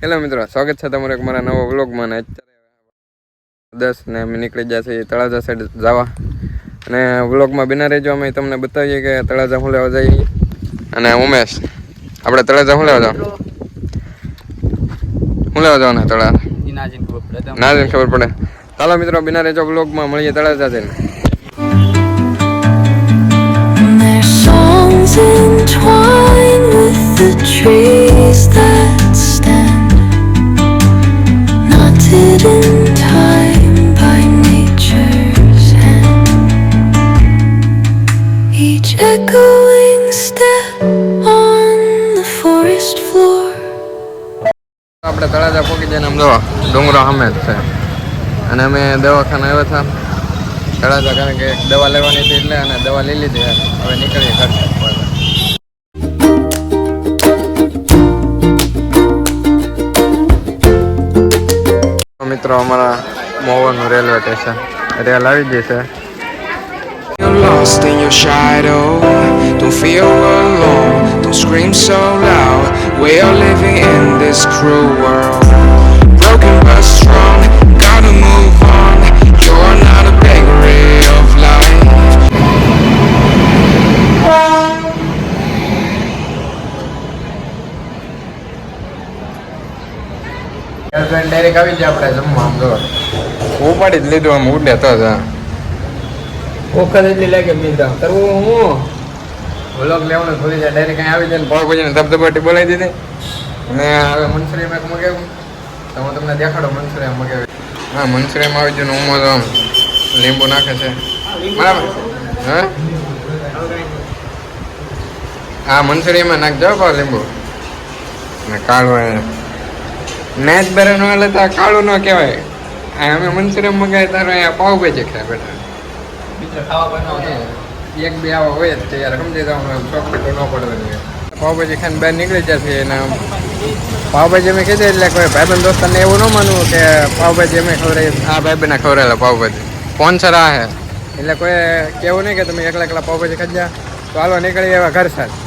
Hello મિત્રો, સ્વાગત છે તમારું એક મારા નવા વ્લોગમાં. ને અત્યારે 10 ને અમે નીકળી ગયા છીએ તળાજા સાઈડ જવા. અને વ્લોગમાં બિના રહેજો, અમે તમને બતાવીએ કે તળાજા હું લેવા જઈએ. અને ઉમેશ, આપણે તળાજા હું લેવા જવાનું? હું લેવા જવાના તળાજા? નાજીને ખબર પડે. ચાલો મિત્રો, બિના રહેજો વ્લોગમાં, મળીએ તળાજા જઈને. Entwined with the trees that stand, knotted in time by nature's hand. Each echoing step on the forest floor. આપણે તળાજા પહોંચી જઈને આમ જો ડુંગરો સામે જ છે. અને અમે દવાખાને આવ્યા હતા તળાજા, કારણ કે દવા લેવાની હતી એટલે. અને દવા લઈ લીધી, હવે નીકળીએ ઘર. મિત્રો, અમારા મોવાનું રેલવે સ્ટેશન, રેલ આવી ગઈ છે. You're lost in your shadow. Don't feel alone. Don't scream so loud. We are living in this cruel world. Broken but strong. Gotta move on. You're not a bakery of life. Direct આવી જાય આપણે જમવા. આમ જો ઉપાડી જ લીધું, આમ ઉડે તો જ વખત એટલી લાગે બીજા કરવું. હું વ્લોગ લેવાનું ભૂલી જાય, ડાયરેક્ટ અહીં આવી જાય ને પાવભાજીને ધબધબાટી બોલાવી દીધી. અને હવે મંચુરિયમ એક મગાવ્યું, તો હું તમને દેખાડો મંચુરિયમ મગાવ્યું. હા, મંચુરિયમ આવી ગયું ને ઉમો તો આમ લીંબુ નાખે છે બરાબર. હા હા, મંચુરિયમમાં નાખજો પાવ લીંબુ. ને કાળું મેચ બેરનો એટલે તો કાળું ન કહેવાય. અમે મંચુરિયમ મગાવી તારો અહીંયા પાવભાજી ખાય બેટા. એક બે આવા હોય જ છે યાર, સમજી જવાનું, ચોખ્ખું તો ન પડવાનું. પાવભાજી ખાઈને બહાર નીકળી જશે. અને પાવભાજી અમે કીધી એટલે કોઈ ભાઈબંધ દોસ્તારને એવું ન માનવું કે પાવભાજી અમે ખવડાવી. આ ભાઈબંધને ખવડાવેલા પાવભાજી સ્પોન્સર આ હે, એટલે કોઈ કેવું નહીં કે તમે એકલા એકલા પાવભાજી ખાઈ જા. તો હાલો નીકળી એવા ઘર સાથે.